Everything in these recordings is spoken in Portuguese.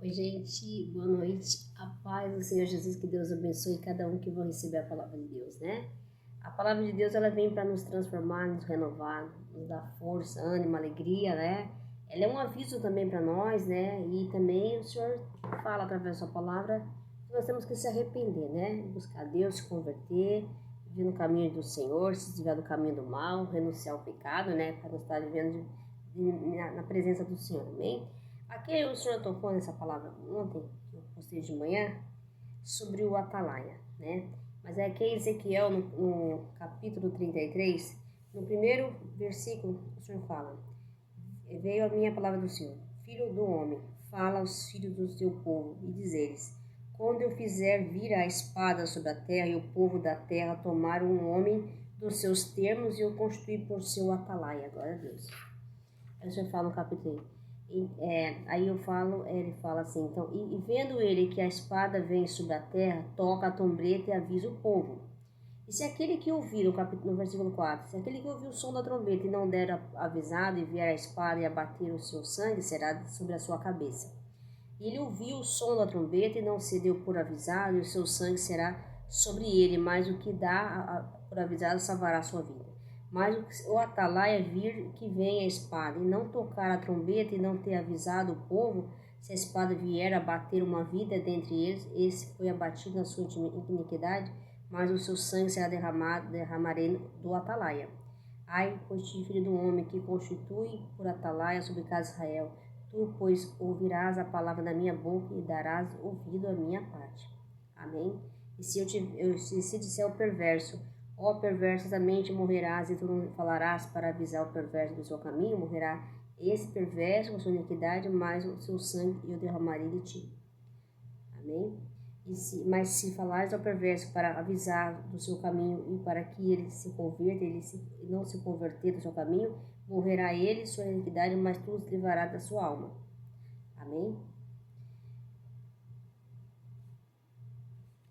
Oi, gente, boa noite. A paz do Senhor Jesus, que Deus abençoe cada um que vai receber a palavra de Deus, né? A palavra de Deus, ela vem para nos transformar, nos renovar, nos dar força, ânimo, alegria, né? Ela é um aviso também para nós, né? E também o Senhor fala através da sua palavra que nós temos que se arrepender, né? Buscar Deus, se converter, viver no caminho do Senhor, se desviar do caminho do mal, renunciar ao pecado, né? Para nós estar vivendo na presença do Senhor, amém? Aqui o Senhor tocou nessa palavra ontem, que eu postei de manhã, sobre o atalaia, né? Mas é que Ezequiel, no capítulo 33, no primeiro versículo, o Senhor fala: veio a minha palavra do Senhor, filho do homem, fala aos filhos do teu povo, e diz-lhes: quando eu fizer vir a espada sobre a terra, e o povo da terra tomar um homem dos seus termos, e eu constituir por seu atalaia. Glória a Deus. Aí o Senhor fala no capítulo aí ele fala assim, então, e vendo ele que a espada vem sobre a terra, toca a trombeta e avisa o povo. E se aquele que ouvir, no versículo 4, se aquele que ouvir o som da trombeta e não der avisado e vier a espada e abater o seu sangue, será sobre a sua cabeça. E ele ouviu o som da trombeta e não se deu por avisado, e o seu sangue será sobre ele, mas o que dá por avisado salvará a sua vida. Mas o atalaia vir que vem a espada, e não tocar a trombeta e não ter avisado o povo, se a espada vier a bater uma vida dentre eles, esse foi abatido na sua iniquidade, mas o seu sangue será derramarei do atalaia. Ai, pois te filho do homem, que constitui por atalaia sobre casa de Israel, tu, pois, ouvirás a palavra da minha boca e darás ouvido à minha parte. Amém? E se disser o perverso, ó perverso, certamente morrerás, e tu não falarás para avisar o perverso do seu caminho, morrerá esse perverso com sua iniquidade, mas o seu sangue eu derramarei de ti. Amém? Mas se falares ao perverso para avisar do seu caminho e para que ele se converta, não se converter do seu caminho, morrerá ele, sua iniquidade, mas tu os livrarás da sua alma. Amém?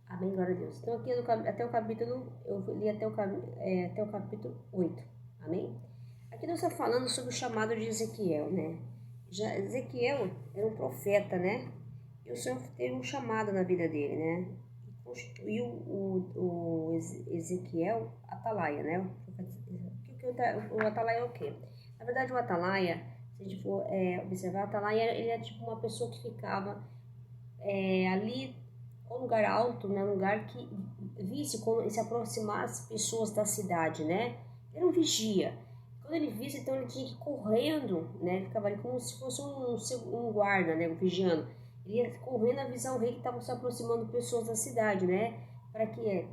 Amém, glória a Deus. Então aqui até o capítulo, eu li até o capítulo 8. Amém? Aqui nós estamos falando sobre o chamado de Ezequiel, né? Ezequiel era um profeta, né? E o Senhor teve um chamado na vida dele, né? E constituiu o Ezequiel atalaia, né? O atalaia é o quê? Na verdade, o atalaia, se a gente for observar, o atalaia ele é tipo uma pessoa que ficava ali, um lugar alto, né? Um lugar que visse quando se aproximasse pessoas da cidade, né? Era um vigia. Quando ele visse, então ele tinha que ir correndo, né? Ele ficava ali como se fosse um guarda, né? Vigiando. Ele ia correndo avisar o rei que estavam se aproximando pessoas da cidade, né? Para que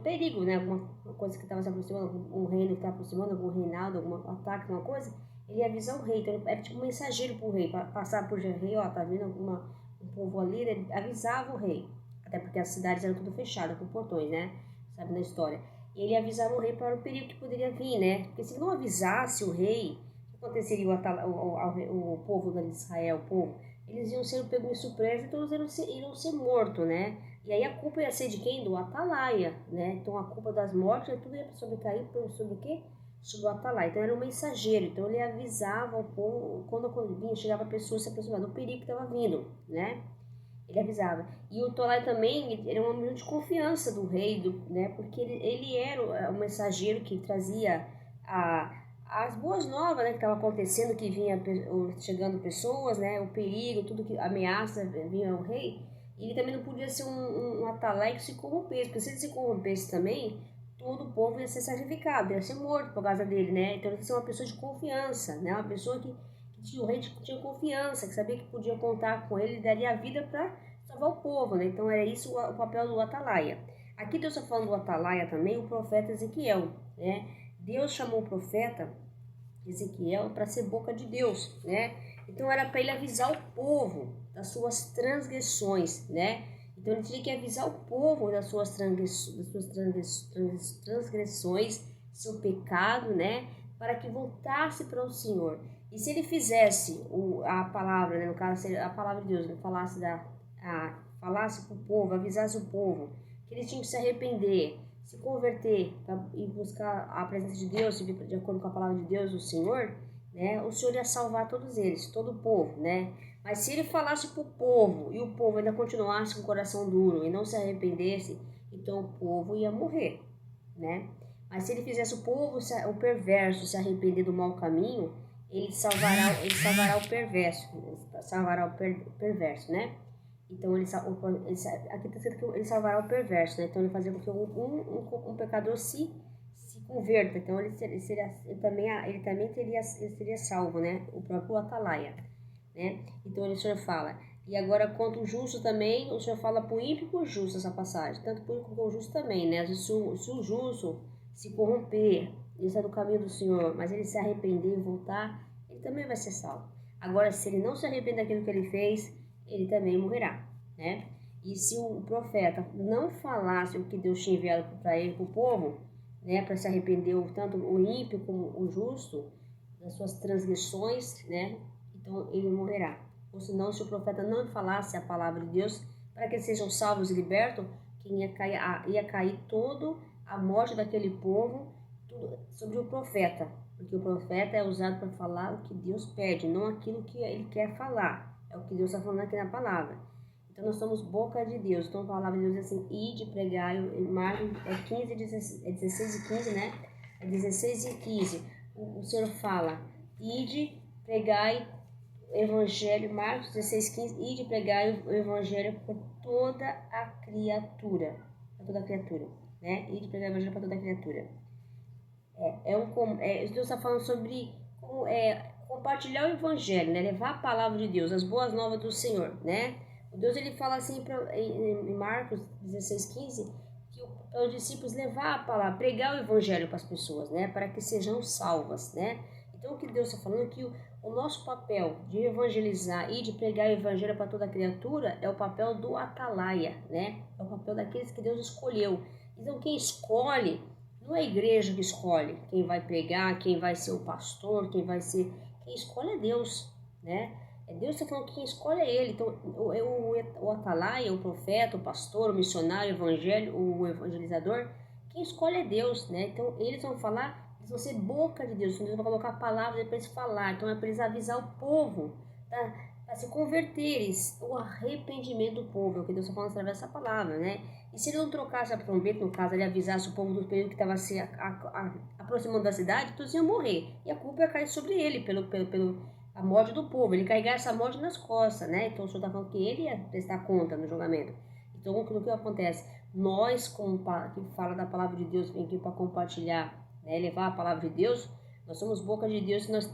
perigo, né? Alguma coisa que estava se aproximando, um reino que estava aproximando, algum reinado, algum ataque, alguma coisa, ele ia avisar o rei. Então ele era tipo um mensageiro para o rei, para passar por rei, ó, tá vindo um povo ali, ele avisava o rei. Até porque as cidades eram tudo fechadas com portões, né? Sabe, na história. E ele avisava o rei para o perigo que poderia vir, né? Porque se não avisasse o rei, o que aconteceria o povo de Israel, o povo? Eles iam ser pegos de surpresa e todos iriam ser mortos, né? E aí a culpa ia ser de quem? Do atalaia, né? Então a culpa das mortes, tudo ia sobrecair sobre o quê? Sobre o atalaia. Então era um mensageiro, então ele avisava o povo, quando vinha, chegava a pessoa se aproximando do perigo que estava vindo, né? Ele avisava. E o atalaia também, ele era um homem de confiança do rei, né? Porque ele era o mensageiro que trazia as boas novas, né, que estavam acontecendo, que vinha chegando pessoas, né, o perigo, tudo que ameaça vinha ao rei. E ele também não podia ser um atalaia que se corrompesse, porque se ele se corrompesse também, todo o povo ia ser sacrificado, ia ser morto por causa dele, né? Então ele tinha que ser uma pessoa de confiança, né? Uma pessoa que o rei tinha confiança, que sabia que podia contar com ele e daria a vida para salvar o povo, né? Então era isso o papel do atalaia. Aqui Deus está falando do atalaia também, o profeta Ezequiel, né? Deus chamou o profeta Ezequiel para ser boca de Deus, né? Então era para ele avisar o povo das suas transgressões, né? Então ele tinha que avisar o povo das suas transgressões, seu pecado, né? Para que voltasse para o Senhor. E se ele fizesse a palavra, né? No caso, a palavra de Deus, né? Falasse para o povo, avisasse o povo que eles tinham que se arrepender, se converter e buscar a presença de Deus, de acordo com a palavra de Deus, o Senhor, né? O Senhor ia salvar todos eles, todo o povo, né? Mas se ele falasse para o povo e o povo ainda continuasse com o coração duro e não se arrependesse, então o povo ia morrer, né? Mas se ele fizesse o povo, o perverso, se arrepender do mau caminho, ele salvará o perverso, salvará o perverso, né? Então aqui está escrito que ele salvará o perverso, né? Então ele fazia com que um pecador se converta. Então ele seria salvo, né? O próprio Atalaia, né? Então o Senhor fala. E agora quanto o justo também, o Senhor fala para o ímpio e para o justo essa passagem. Tanto para o ímpio como para o justo também, né? Se o justo se corromper, ele sai do caminho do Senhor, mas ele se arrepender e voltar, ele também vai ser salvo. Agora, se ele não se arrepender daquilo que ele fez, ele também morrerá, né? E se o profeta não falasse o que Deus tinha enviado para ele, para o povo, né, para se arrepender, tanto o ímpio como o justo, das suas transgressões, né, então ele morrerá. Ou senão, se o profeta não falasse a palavra de Deus, para que eles sejam salvos e libertos, quem ia cair todo a morte daquele povo sobre o profeta, porque o profeta é usado para falar o que Deus pede, não aquilo que ele quer falar, é o que Deus está falando aqui na palavra. Então nós somos boca de Deus. Então a palavra de Deus é assim: ide, pregai, em Marcos 15, 16 e 15, né? É 16 e 15. O Senhor fala: ide, pregai o evangelho, Marcos 16, 15, ide, pregai o evangelho por toda a criatura. Para toda a criatura, né? Ide, pregai o evangelho para toda a criatura. Deus está falando sobre compartilhar o evangelho, né? Levar a palavra de Deus, as boas novas do Senhor, né? O Deus ele fala assim em Marcos 16, 15, que para os discípulos levar a palavra, pregar o evangelho para as pessoas, né? Para que sejam salvas, né? Então o que Deus está falando é que o nosso papel de evangelizar e de pregar o evangelho para toda criatura é o papel do atalaia, né? É o papel daqueles que Deus escolheu. Então quem escolhe não é a igreja que escolhe quem vai pregar, quem vai ser o pastor, quem escolhe é Deus, né? É Deus que está falando que quem escolhe é Ele. Então, o atalaia, o profeta, o pastor, o missionário, o evangelizador, quem escolhe é Deus, né? Então, eles vão falar, eles vão ser boca de Deus. Então, Deus vai colocar a palavra para eles falar. Então, é para eles avisar o povo, para se converterem, o arrependimento do povo, é o que Deus está falando através dessa palavra, né? E se ele não trocasse a trombeta, no caso, ele avisasse o povo do período que estava se aproximando da cidade, todos iam morrer. E a culpa ia cair sobre ele, pelo a morte do povo, ele carregar essa morte nas costas, né? Então o Senhor está falando que ele ia prestar conta no julgamento. Então o que acontece? Nós, que fala da palavra de Deus, vem aqui para compartilhar, né? Levar a palavra de Deus, nós somos boca de Deus e nós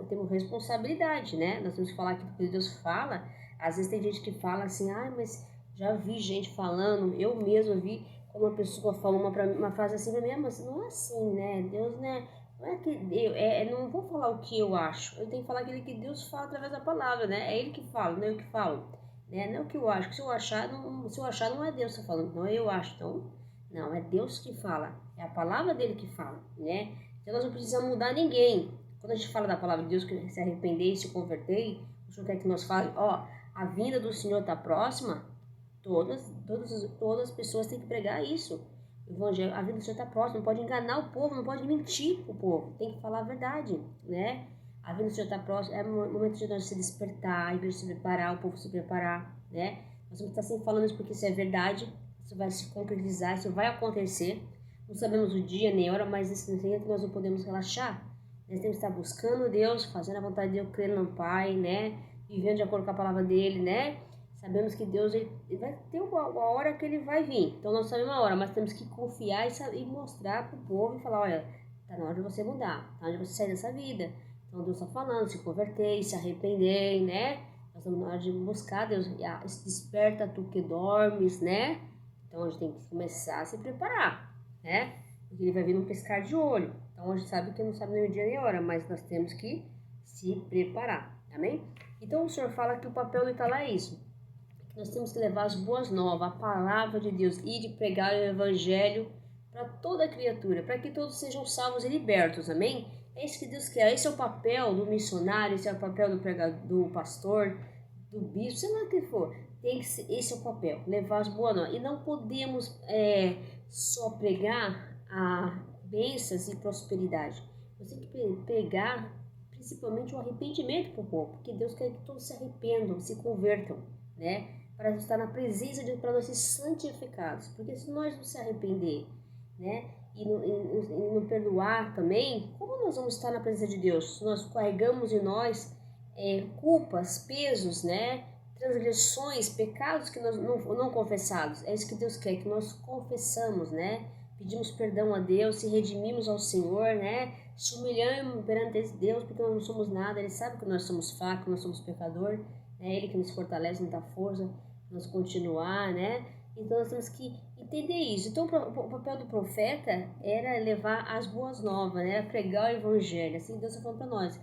temos responsabilidade, né? Nós temos que falar aquilo que Deus fala. Às vezes tem gente que fala assim, mas já vi gente falando, eu mesma vi quando uma pessoa falou uma frase assim para mim, mas não é assim, né? Deus, né? Não é que não vou falar o que eu acho, eu tenho que falar aquilo que Deus fala através da palavra, né? É Ele que fala, não é eu que falo, né? Não é o que eu acho, se eu achar não é Deus que está falando, não é eu acho, então não, é Deus que fala, é a palavra dele que fala, né? Então nós não precisamos mudar ninguém. Quando a gente fala da palavra de Deus, que se arrepender e se converter, o Senhor quer que nós falemos, a vinda do Senhor está próxima, todas as pessoas têm que pregar isso. O evangelho, a vida do Senhor está próxima, não pode enganar o povo, não pode mentir o povo, tem que falar a verdade, né? A vida do Senhor está próxima, é o momento de nós se despertar, a igreja se preparar, o povo se preparar, né? Nós vamos estar sempre falando isso porque isso é verdade, isso vai se concretizar, isso vai acontecer. Não sabemos o dia nem a hora, mas nesse momento nós não podemos relaxar. Nós temos que estar buscando Deus, fazendo a vontade de Deus, crendo no Pai, né? Vivendo de acordo com a palavra dele, né? Sabemos que Deus ele vai ter uma hora que ele vai vir. Então nós sabemos a hora, mas temos que confiar e mostrar para o povo e falar, olha, está na hora de você mudar, está na hora de você sair dessa vida. Então Deus está falando, se converter, se arrepender, né? Nós estamos na hora de buscar Deus. Desperta tu que dormes, né? Então a gente tem que começar a se preparar, né? Porque ele vai vir num piscar de olho. Então a gente sabe que não sabe nem o dia nem a hora, mas nós temos que se preparar, amém? Então o Senhor fala que o papel do Italá é isso. Nós temos que levar as boas novas, a palavra de Deus, e de pregar o evangelho para toda criatura, para que todos sejam salvos e libertos, amém? É isso que Deus quer, esse é o papel do missionário, esse é o papel do pregador, do pastor, do bispo, sei lá o que for. Esse é o papel, levar as boas novas. E não podemos só pregar a bênçãos e prosperidade. Você tem que pregar principalmente o arrependimento para o povo, porque Deus quer que todos se arrependam, se convertam, né? Para estar na presença de Deus, para nós ser santificados, porque se nós não se arrepender, né? E não perdoar também, como nós vamos estar na presença de Deus? Nós carregamos em nós culpas, pesos, né? Transgressões, pecados que nós não confessados. É isso que Deus quer, que nós confessamos, né? Pedimos perdão a Deus, se redimimos ao Senhor, né? Se humilhamos perante Deus, porque nós não somos nada. Ele sabe que nós somos fracos, nós somos pecadores, né? Ele que nos fortalece, nos dá força, nos continuar, né? Então nós temos que entender isso. Então o papel do profeta era levar as boas novas, né? Era pregar o evangelho. Assim Deus está falando para nós.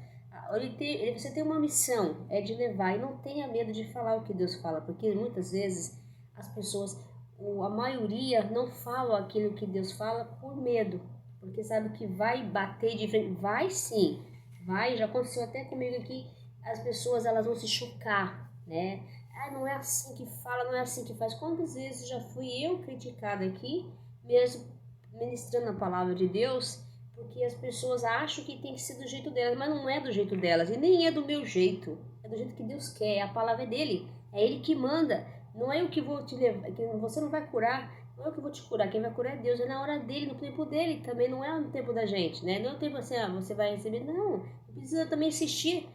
Você tem uma missão, é de levar, e não tenha medo de falar o que Deus fala, porque muitas vezes as pessoas, a maioria, não falam aquilo que Deus fala por medo, porque sabe que vai bater de frente. Vai sim, vai, já aconteceu até comigo aqui, as pessoas elas vão se chocar, né? Ah, não é assim que fala, não é assim que faz. Quantas vezes já fui eu criticada aqui, mesmo ministrando a palavra de Deus, porque as pessoas acham que tem que ser do jeito delas, mas não é do jeito delas, e nem é do meu jeito, é do jeito que Deus quer, a palavra é dele, é ele que manda, não é eu que vou te levar, que você não vai curar, não é eu que vou te curar, quem vai curar é Deus, é na hora dele, no tempo dele, também não é no tempo da gente, né? Não é o tempo assim, você vai receber, não, precisa também assistir,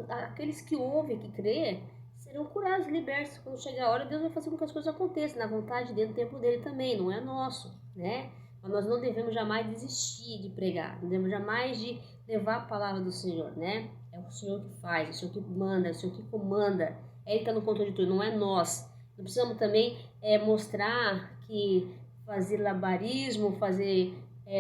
aqueles que ouvem, que crê, serão curados, libertos, quando chegar a hora, Deus vai fazer com que as coisas aconteçam, na vontade dele, no tempo dele também, não é nosso, né? Mas nós não devemos jamais desistir de pregar, não devemos jamais de levar a palavra do Senhor, né? É o Senhor que faz, é o Senhor que manda, é o Senhor que comanda, Ele está no controle de tudo, não é nós. Não precisamos também mostrar que fazer labarismo, fazer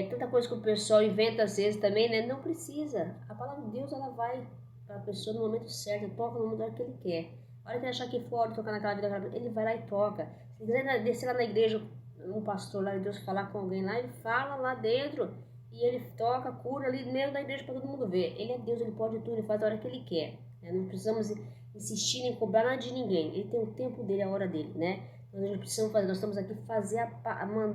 tanta coisa que o pessoal inventa às vezes também, né? Não precisa. A palavra de Deus, ela vai para a pessoa no momento certo, toca no momento que Ele quer. A hora que ele achar que fora, tocar naquela vida, ele vai lá e toca. Se quiser descer lá na igreja, um pastor lá de Deus falar com alguém lá, ele fala lá dentro e ele toca, cura ali dentro da igreja para todo mundo ver. Ele é Deus, ele pode tudo, ele faz a hora que ele quer, né? Não precisamos insistir em cobrar nada de ninguém, ele tem o tempo dele, a hora dele, né? Nós precisamos fazer, nós estamos aqui fazer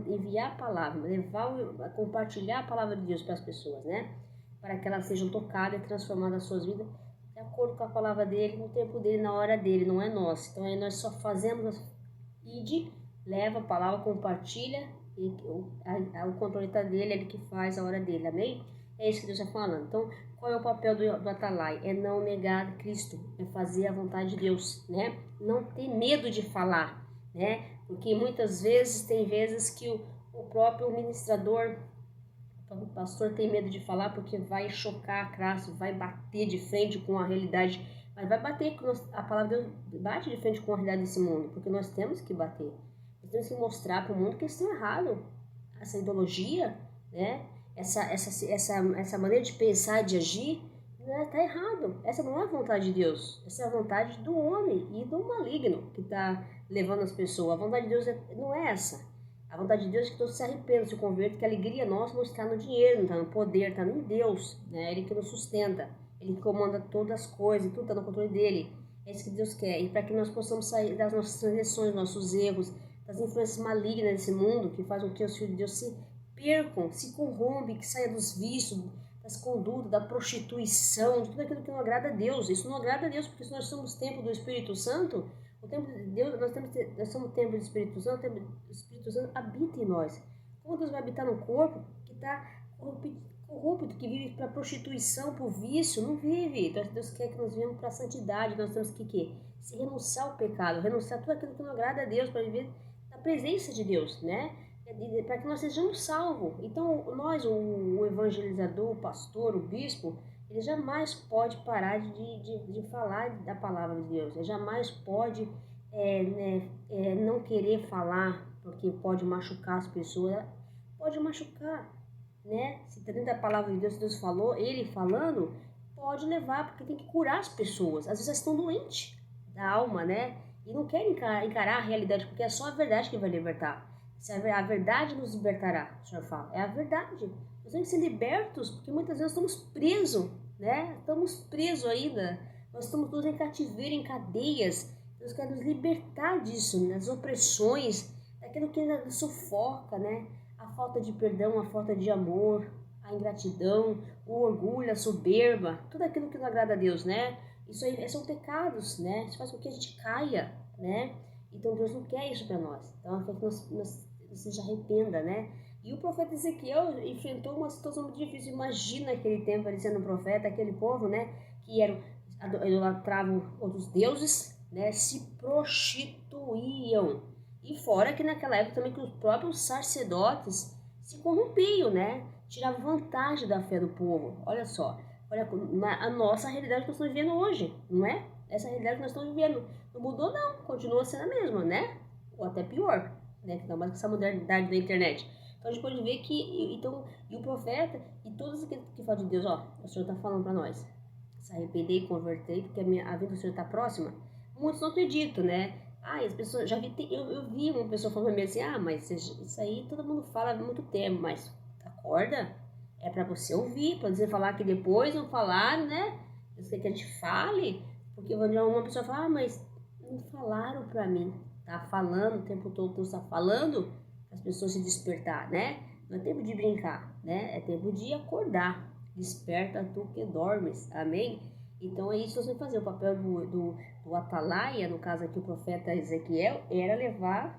enviar a palavra, levar, compartilhar a palavra de Deus para as pessoas, né? Para que elas sejam tocadas e transformadas nas suas vidas de acordo com a palavra dele, no tempo dele, na hora dele, não é nosso. Então aí nós só fazemos leva a palavra, compartilha, e o controle está dele, ele que faz a hora dele, amém? É isso que Deus está falando. Então, qual é o papel do Atalai? É não negar Cristo, é fazer a vontade de Deus, né? Não ter medo de falar, né? Porque muitas vezes, tem vezes que o próprio ministrador, o pastor tem medo de falar porque vai chocar a classe, vai bater de frente com a realidade, mas vai bater, a palavra de Deus bate de frente com a realidade desse mundo, porque nós temos que bater. Nós temos que mostrar para o mundo que eles estão errados. Essa ideologia, né? Essa maneira de pensar, de agir, está errado. Essa não é a vontade de Deus. Essa é a vontade do homem e do maligno que está levando as pessoas. A vontade de Deus não é essa. A vontade de Deus é que todos se arrependam, se convertam, que a alegria nossa não está no dinheiro, não está no poder, está em Deus, né? Ele que nos sustenta, Ele que comanda todas as coisas, tudo está no controle dele. É isso que Deus quer. E para que nós possamos sair das nossas transgressões, nossos erros, das influências malignas desse mundo, que fazem com que os filhos de Deus se percam, se corrompem, que saia dos vícios, das condutas, da prostituição, de tudo aquilo que não agrada a Deus. Isso não agrada a Deus, porque se nós somos templo do Espírito Santo, o templo de Deus, nós somos templo do Espírito Santo, o Espírito Santo habita em nós. Como Deus vai habitar no corpo que está corrupto, que vive para prostituição, para o vício? Não vive. Então, Deus quer que nós vivamos para a santidade, nós temos que se renunciar ao pecado, renunciar a tudo aquilo que não agrada a Deus, para viver na presença de Deus, né? Para que nós sejamos salvos. Então, nós, o evangelizador, o pastor, o bispo, ele jamais pode parar de falar da palavra de Deus. Ele jamais pode não querer falar, porque pode machucar as pessoas. Pode machucar, né? Se dentro da palavra de Deus, Deus falou, ele falando, pode levar, porque tem que curar as pessoas. Às vezes elas estão doentes da alma, né? E não querem encarar a realidade, porque é só a verdade que vai libertar. Se a verdade nos libertará, o Senhor fala. É a verdade. Nós temos que ser libertos, porque muitas vezes estamos presos, né? Estamos presos ainda. Nós estamos todos em cativeiro, em cadeias. Deus quer nos libertar disso, das opressões, daquilo que nos sufoca, né? A falta de perdão, a falta de amor, a ingratidão, o orgulho, a soberba, tudo aquilo que não agrada a Deus, né? Isso aí são pecados, né? Isso faz com que a gente caia, né? Então Deus não quer isso para nós. Então quer que você já arrependa, né? E o profeta Ezequiel enfrentou uma situação muito difícil. Imagina aquele tempo ele sendo profeta, aquele povo, né? Que idolatravam outros deuses, né? Se prostituíam. E fora que naquela época também que os próprios sacerdotes se corrompiam, né? Tiravam vantagem da fé do povo. Olha só, olha a nossa realidade que nós estamos vivendo hoje, não é? Essa realidade que nós estamos vivendo não mudou não, continua sendo a mesma, né? Ou até pior, né? Ainda mais com essa modernidade da internet. Então a gente pode ver que e o profeta e todos aqueles que falam de Deus, ó, o Senhor está falando para nós, se arrepender e converter, porque a vida do Senhor está próxima. Muitos não acreditam, né? As pessoas, eu vi uma pessoa falando assim, mas isso aí todo mundo fala há muito tempo, mas acorda, é para você ouvir, para você falar que depois não falaram, né? Eu sei que a gente fale, porque uma pessoa fala, mas não falaram para mim, tá falando o tempo todo, Deus está falando, as pessoas se despertar, né? Não é tempo de brincar, né? É tempo de acordar, desperta tu que dormes, amém? Então é isso que você fazer, o papel do atalaia, no caso aqui o profeta Ezequiel, era levar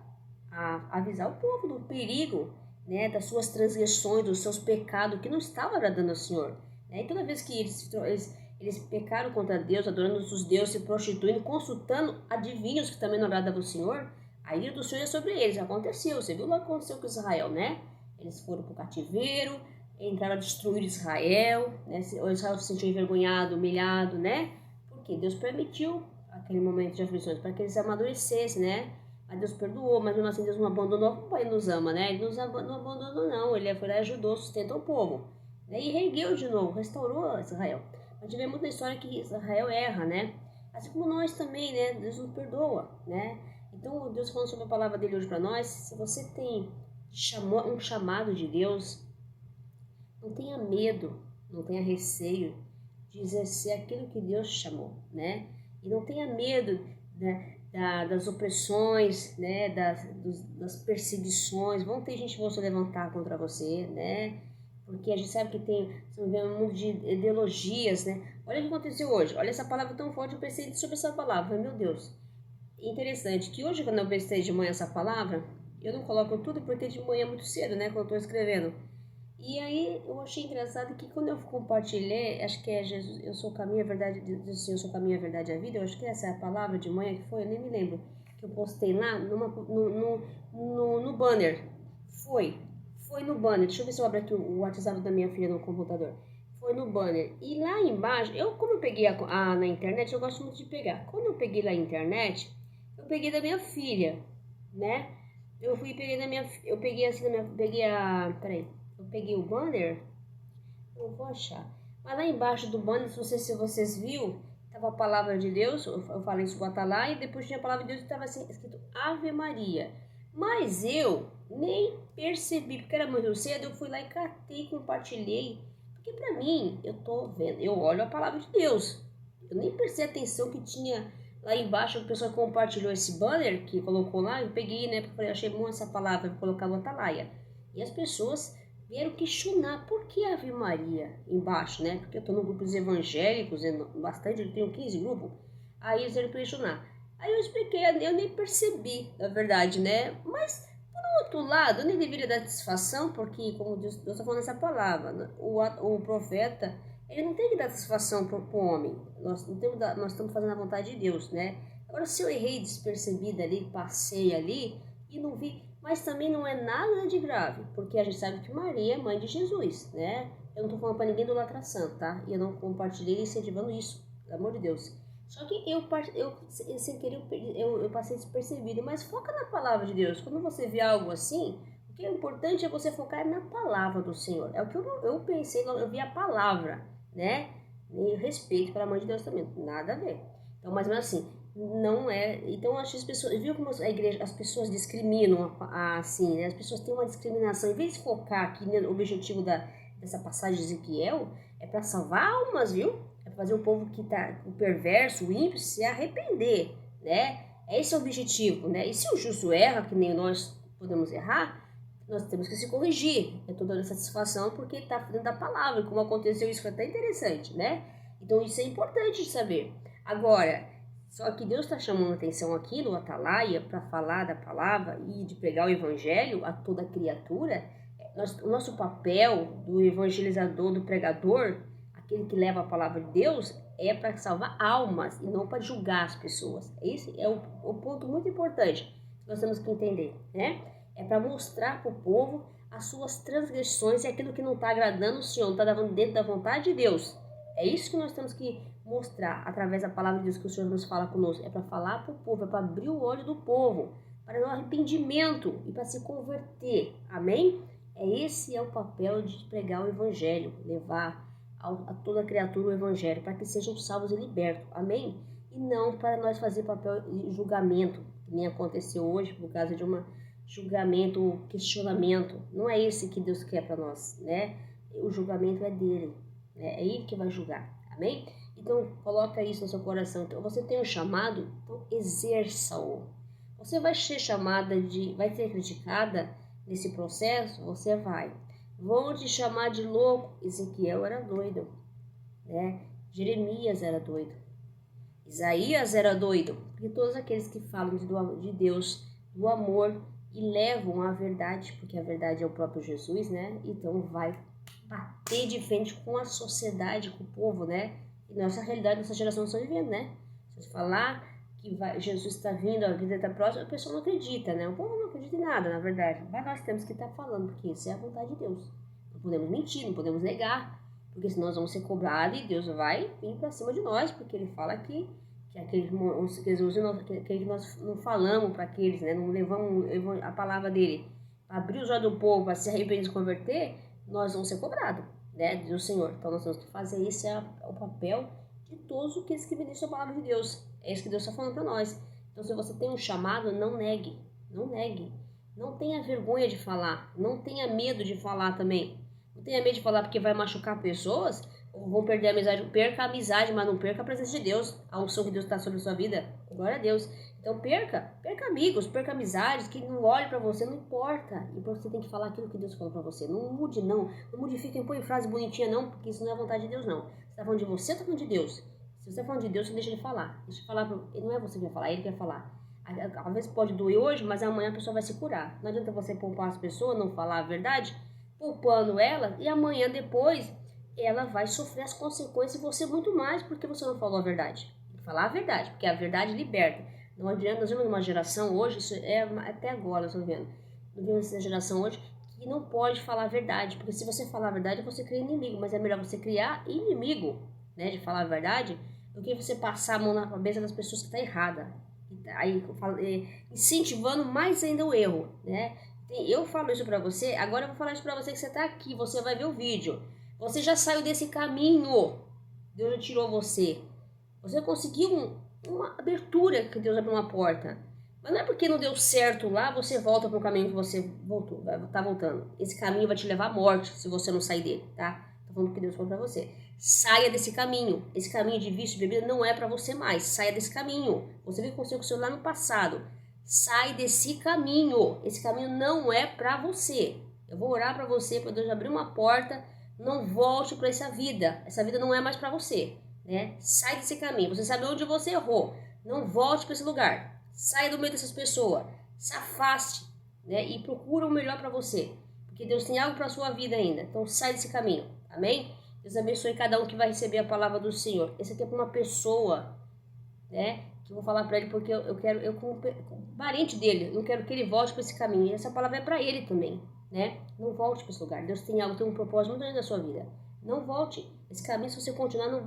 a avisar o povo do perigo, né, das suas transgressões, dos seus pecados, que não estavam agradando ao Senhor. Né? E toda vez que eles pecaram contra Deus, adorando os deuses, se prostituindo, consultando adivinhos que também não agradavam ao Senhor, a ira do Senhor é sobre eles. Aconteceu, você viu lá o que aconteceu com Israel, né? Eles foram para o cativeiro, entraram a destruir Israel, né? O Israel se sentiu envergonhado, humilhado, né? Porque Deus permitiu aquele momento de aflições para que eles amadurecessem, né? Mas Deus perdoou, mas mesmo assim Deus não abandonou, como Ele nos ama, né? Ele não abandonou não, Ele foi lá e ajudou, sustentou o povo, né? E reergueu de novo, restaurou Israel. A gente vê muito na história que Israel erra, né? Assim como nós também, né? Deus nos perdoa, né? Então Deus falando sobre a palavra dele hoje para nós, se você tem um chamado de Deus, não tenha medo, não tenha receio de exercer aquilo que Deus chamou, né? E não tenha medo, né, das opressões, né, das perseguições. Vão ter gente que vai se levantar contra você, né? Porque a gente sabe que estamos vivendo um mundo de ideologias, né? Olha o que aconteceu hoje. Olha essa palavra tão forte, eu pensei sobre essa palavra. Meu Deus. Interessante que hoje, quando eu pensei de manhã essa palavra, eu não coloco tudo porque de manhã é muito cedo, né? Quando eu estou escrevendo. E aí eu achei engraçado que quando eu compartilhei, acho que é Jesus, eu sou o caminho, a verdade, assim, eu sou o caminho, a verdade e a vida, eu acho que essa é a palavra de manhã que foi, eu nem me lembro, que eu postei lá no banner. Foi no banner, deixa eu ver se eu abro aqui o WhatsApp da minha filha no computador. Foi no banner. E lá embaixo, como eu peguei na internet, eu gosto muito de pegar. Quando eu peguei lá na internet, eu peguei da minha filha, né? Eu peguei eu peguei o banner, eu vou achar. Mas lá embaixo do banner, não sei se vocês viram, estava a palavra de Deus, eu falei isso com o Atalá, e depois tinha a palavra de Deus e estava assim, escrito Ave Maria. Mas eu nem percebi, porque era muito cedo, eu fui lá e catei, compartilhei. Porque para mim, eu tô vendo, eu olho a palavra de Deus. Eu nem prestei atenção que tinha lá embaixo, a pessoa compartilhou esse banner, que colocou lá, eu peguei, né, porque eu achei bom essa palavra, vou colocar no Atalaia. E as pessoas vieram questionar por que Ave Maria embaixo, né? Porque eu estou no grupos evangélicos, bastante, eu tenho 15 grupos. Aí eles vieram questionar. Aí eu expliquei, eu nem percebi, na verdade, né? Mas, por outro lado, eu nem deveria dar satisfação, porque, como Deus está falando essa palavra, né? O profeta, ele não tem que dar satisfação para o homem. Nós estamos fazendo a vontade de Deus, né? Agora, se eu errei despercebida ali, passei ali e não vi, mas também não é nada de grave, porque a gente sabe que Maria é mãe de Jesus, né? Eu não tô falando para ninguém idolatrar santo, tá? E eu não compartilhei incentivando isso, pelo amor de Deus. Só que eu sem querer, eu passei despercebido, mas foca na palavra de Deus. Quando você vê algo assim, o que é importante é você focar na palavra do Senhor. É o que eu pensei, eu vi a palavra, né? E respeito para a mãe de Deus também, nada a ver. Então, mais ou menos assim, não é. Então, acho que as pessoas, viu como a igreja, as pessoas discriminam assim, né? As pessoas têm uma discriminação. Em vez de focar aqui no objetivo dessa passagem de Ezequiel, é para salvar almas, viu? É para fazer o povo que tá, o perverso, o ímpio, se arrepender, né? Esse é o objetivo, né? E se o justo erra, que nem nós podemos errar, nós temos que se corrigir. Eu estou dando satisfação porque está dentro da palavra. Como aconteceu isso foi até interessante, né? Então isso é importante de saber. Agora, só que Deus está chamando a atenção aqui no Atalaia para falar da palavra e de pregar o evangelho a toda criatura. O nosso papel do evangelizador, do pregador, aquele que leva a palavra de Deus, é para salvar almas e não para julgar as pessoas. Esse é o ponto muito importante que nós temos que entender, né? É para mostrar para o povo as suas transgressões e aquilo que não está agradando o Senhor, não está dando dentro da vontade de Deus. É isso que nós temos que mostrar através da palavra de Deus que o Senhor nos fala conosco. É para falar para o povo, é para abrir o olho do povo, para o arrependimento e para se converter. Amém? Esse é o papel de pregar o evangelho, levar a toda criatura o evangelho, para que sejam salvos e libertos. Amém? E não para nós fazer papel de julgamento, que nem aconteceu hoje por causa de julgamento, questionamento. Não é esse que Deus quer para nós, né? O julgamento é dele, né? É ele que vai julgar. Amém? Então, coloca isso no seu coração. Então, você tem um chamado, então exerça-o. Você vai ser chamada vai ser criticada nesse processo? Você vai. Vão te chamar de louco. Ezequiel era doido, né? Jeremias era doido. Isaías era doido. Porque todos aqueles que falam de Deus, do amor e levam a verdade, porque a verdade é o próprio Jesus, né? Então vai bater de frente com a sociedade, com o povo, né? E nossa realidade, nossa geração está vivendo, né? Se você falar que Jesus está vindo, a vida está próxima, a pessoa não acredita, né? O povo não acredita em nada, na verdade. Mas nós temos que estar falando, porque isso é a vontade de Deus. Não podemos mentir, não podemos negar, porque senão nós vamos ser cobrados e Deus vai vir para cima de nós, porque Ele fala que aqueles que nós não falamos para aqueles, né? Não levamos a palavra dele para abrir os olhos do povo, para se arrepender e se converter, nós vamos ser cobrados, né? Do Senhor. Então nós temos que fazer esse é o papel de todos aqueles que ministram a palavra de Deus. É isso que Deus está falando para nós. Então se você tem um chamado, não negue. Não negue. Não tenha vergonha de falar. Não tenha medo de falar também. Não tenha medo de falar porque vai machucar pessoas. Ou vão perder a amizade. Perca a amizade, mas não perca a presença de Deus. A unção que Deus está sobre a sua vida. Glória a Deus. Então perca amigos, perca amizades, que não olhem para você, não importa. E você tem que falar aquilo que Deus falou para você. Não mude não modifique, não põe frase bonitinha não, porque isso não é a vontade de Deus não. Você está falando de você, está falando de Deus. Se você está falando de Deus, você deixa ele falar. Deixa ele falar, não é você que vai falar, é ele que vai falar. Às vezes pode doer hoje, mas amanhã a pessoa vai se curar. Não adianta você poupar as pessoas, não falar a verdade, poupando ela, e amanhã depois ela vai sofrer as consequências e você muito mais, porque você não falou a verdade. Tem que falar a verdade, porque a verdade liberta. Não adianta, nós vivemos numa geração hoje, isso é até agora, nós estamos vendo, nós vivemos nessa geração hoje que não pode falar a verdade, porque se você falar a verdade, você cria inimigo, mas é melhor você criar inimigo, né, de falar a verdade, do que você passar a mão na cabeça das pessoas que está errada, aí incentivando mais ainda o erro, né. Eu falo isso pra você, agora eu vou falar isso pra você que você tá aqui, você vai ver o vídeo, você já saiu desse caminho, Deus já tirou você conseguiu uma abertura que Deus abriu uma porta. Mas não é porque não deu certo lá, você volta para o caminho que você tá voltando. Esse caminho vai te levar à morte se você não sair dele, tá? Tô falando que Deus falou para você. Saia desse caminho. Esse caminho de vício de bebida não é para você mais. Saia desse caminho. Você viu que aconteceu com o Senhor lá no passado. Sai desse caminho. Esse caminho não é para você. Eu vou orar para você, para Deus abrir uma porta. Não volte para essa vida. Essa vida não é mais para você. Né? Sai desse caminho, você sabe onde você errou, não volte para esse lugar, saia do meio dessas pessoas, se afaste, né? E procura o melhor para você, porque Deus tem algo para a sua vida ainda, então sai desse caminho, amém? Deus abençoe cada um que vai receber a palavra do Senhor. Esse aqui é para uma pessoa, né? Que eu vou falar para ele porque eu como parente dele, eu quero que ele volte para esse caminho, e essa palavra é para ele também, né? Não volte para esse lugar, Deus tem algo, tem um propósito muito grande na sua vida, não volte, esse caminho se você continuar não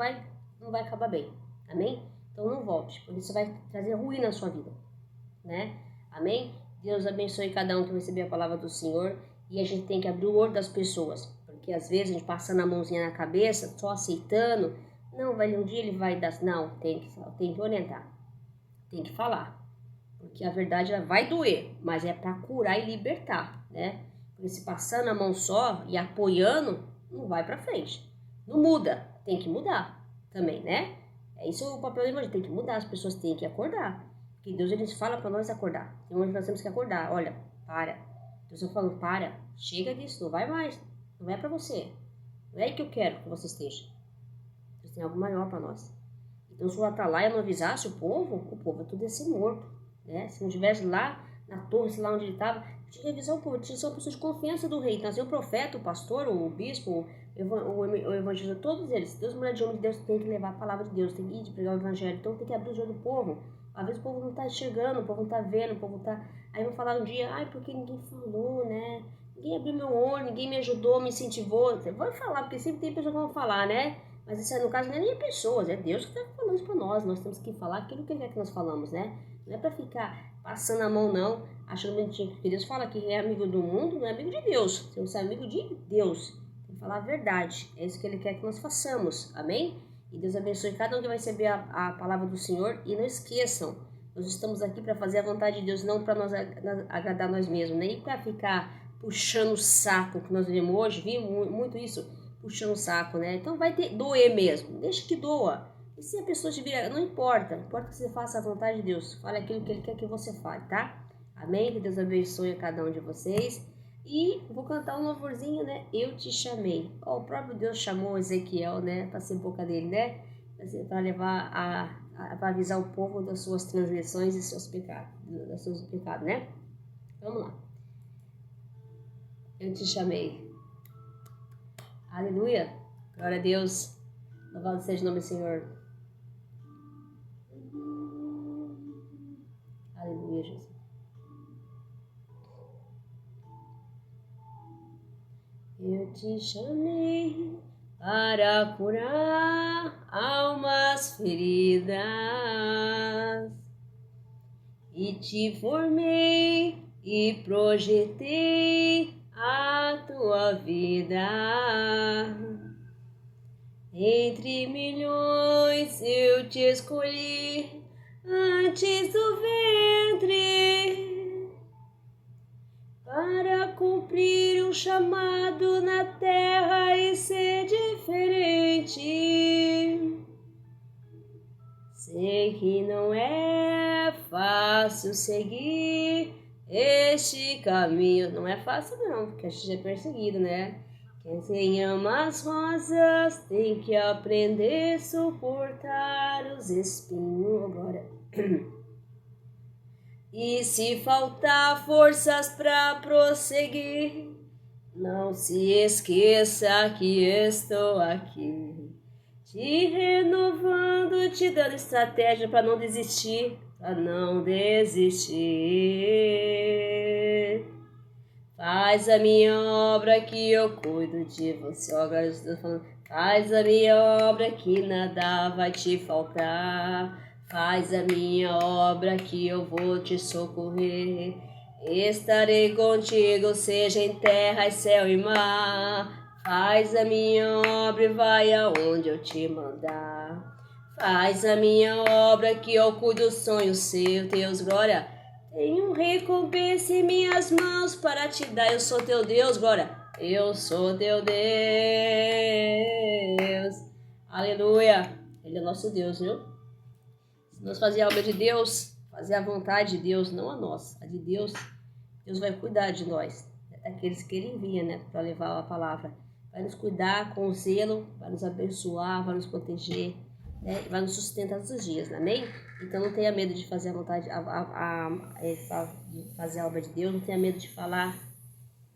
vai acabar bem, amém? Então não volte, porque isso vai trazer ruína na sua vida, né? Amém? Deus abençoe cada um que receber a palavra do Senhor, e a gente tem que abrir o olho das pessoas, porque às vezes a gente passando a mãozinha na cabeça, só aceitando, não, um dia ele vai dar, não, tem que orientar, tem que falar, porque a verdade ela vai doer, mas é para curar e libertar, né? Porque se passando a mão só e apoiando, não vai para frente, não muda, tem que mudar também, né? É isso o papel do evangelho, tem que mudar, as pessoas têm que acordar. Porque Deus ele fala para nós acordar. Tem onde nós temos que acordar. Olha, para. Deus está falando, chega disso, não vai mais. Não é para você. Não é aí que eu quero que você esteja. Deus tem algo maior para nós. Então, se o Atalaia não avisasse o povo tudo ia ser morto. Né? Se não estivesse lá na torre, sei lá onde ele estava, tinha que avisar o povo, tinha que ser uma pessoa de confiança do rei. Então, assim, o profeta, o pastor, o bispo, o evangelista, todos eles, Deus, mulher de homem de Deus, tem que levar a palavra de Deus, tem que ir de pregar o evangelho. Então, tem que abrir os olhos do povo. Às vezes o povo não está enxergando, o povo não está vendo, o povo está... Aí vão falar um dia, porque ninguém falou, né? Ninguém abriu meu olho, ninguém me ajudou, me incentivou. Você vai falar, porque sempre tem pessoas que vão falar, né? Mas isso, no caso, não é nem pessoas, é Deus que está falando isso para nós. Nós temos que falar aquilo que Ele quer que nós falamos, né? Não é para ficar passando a mão, não, achando bonitinho. Porque Deus fala que é amigo do mundo, não é amigo de Deus. Você não é amigo de Deus. Tem que falar a verdade. É isso que Ele quer que nós façamos. Amém? E Deus abençoe cada um que vai receber a palavra do Senhor. E não esqueçam, nós estamos aqui para fazer a vontade de Deus, não para nós agradar nós mesmos, nem para ficar puxando o saco, que nós vemos hoje, vimos muito isso, puxando o saco, né? Então vai doer mesmo, deixa que doa. E se a pessoa te vira, não importa, importa que você faça a vontade de Deus, fale aquilo que Ele quer que você fale, tá? Amém? Que Deus abençoe a cada um de vocês. E vou cantar um louvorzinho, né? Eu te chamei. O próprio Deus chamou Ezequiel, né? Para ser boca dele, né? Para levar para avisar o povo das suas transgressões e seus pecados, né? Vamos lá. Eu te chamei. Aleluia. Glória a Deus. Louvado seja o nome do Senhor. Aleluia, Jesus. Eu te chamei para curar almas feridas e te formei e projetei a tua vida. Entre milhões eu te escolhi antes do ventre para cumprir um chamado na terra e ser diferente. Sei que não é fácil seguir este caminho. Não é fácil não, porque a gente é perseguido, né? Quem ama as rosas tem que aprender a suportar os espinhos. Agora. E se faltar forças para prosseguir, não se esqueça que estou aqui, te renovando, te dando estratégia para não desistir, para não desistir. Faz a minha obra que eu cuido de você. Agora eu estou falando. Faz a minha obra que nada vai te faltar. Faz a minha obra que eu vou te socorrer. Estarei contigo, seja em terra, céu e mar. Faz a minha obra e vai aonde eu te mandar. Faz a minha obra que eu cuido dos sonhos seus, Deus, glória. Tenho recompensa em minhas mãos para te dar. Eu sou teu Deus, glória. Eu sou teu Deus. Aleluia. Ele é nosso Deus, viu? Se nós fazer a obra de Deus, fazer a vontade de Deus, não a nossa, a de Deus, Deus vai cuidar de nós, daqueles que Ele envia, né, para levar a palavra. Vai nos cuidar com zelo, vai nos abençoar, vai nos proteger, né, vai nos sustentar todos os dias, amém? Então não tenha medo de fazer a vontade, de fazer a obra de Deus, não tenha medo de falar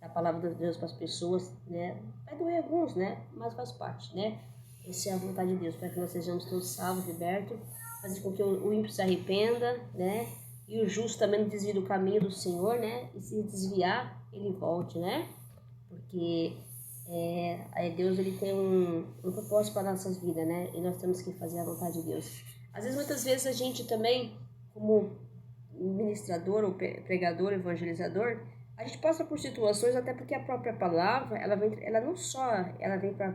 da palavra de Deus para as pessoas, né? Vai doer alguns, né? Mas faz parte, né? Essa é a vontade de Deus, para que nós sejamos todos salvos, libertos, fazer com que o ímpio se arrependa, né? E o justo também não desvie do caminho do Senhor, né? E se desviar, ele volte, né? Porque Deus, ele tem um propósito para nossas vidas, né? E nós temos que fazer a vontade de Deus. Às vezes, muitas vezes, a gente também, como ministrador ou pregador, evangelizador, a gente passa por situações, até porque a própria palavra, ela não só, ela vem para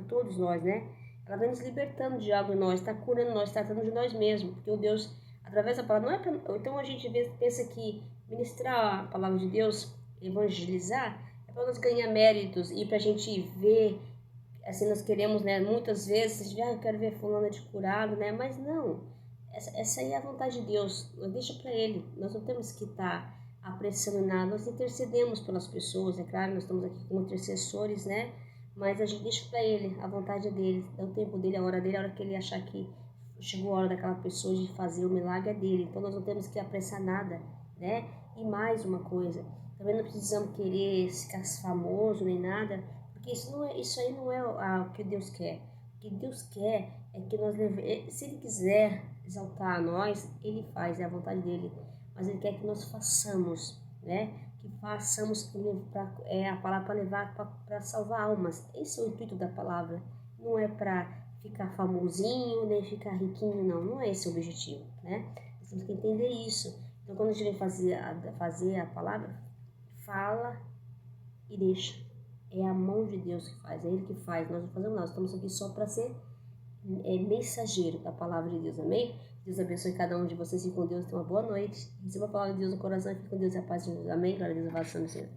todos nós, né? Ela vem nos libertando de algo em nós, está curando nós, tratando de nós mesmos, porque o Deus, através da palavra, não é pra, então a gente pensa que ministrar a palavra de Deus, evangelizar, é para nós ganhar méritos e para a gente ver, assim, nós queremos, né, muitas vezes, eu quero ver fulano de curado, né, mas não, essa aí é a vontade de Deus, nós deixa para Ele, nós não temos que estar apressando nada. Nós intercedemos pelas pessoas, é claro, nós estamos aqui como intercessores, né? Mas a gente deixa para Ele, a vontade é dele, é o tempo dele, a hora dele, a hora que ele achar que chegou a hora daquela pessoa de fazer o milagre é dele. Então nós não temos que apressar nada, né? E mais uma coisa, também não precisamos querer ficar famoso nem nada, porque isso aí não é o que Deus quer. O que Deus quer é que nós se Ele quiser exaltar a nós, Ele faz, é a vontade dele. Mas Ele quer que nós façamos, né? Que façamos a palavra para levar, para salvar almas. Esse é o intuito da palavra. Não é para ficar famosinho, nem ficar riquinho, não. Não é esse o objetivo, né? Nós temos que entender isso. Então, quando a gente vem fazer a palavra, fala e deixa. É a mão de Deus que faz, é Ele que faz. Nós não fazemos nada, nós estamos aqui só para ser mensageiro da palavra de Deus, amém? Deus abençoe cada um de vocês, fique com Deus, tenha uma boa noite. Receba a palavra de Deus no coração e fique com Deus e a paz de Deus, amém? Glória a Deus, a Senhor.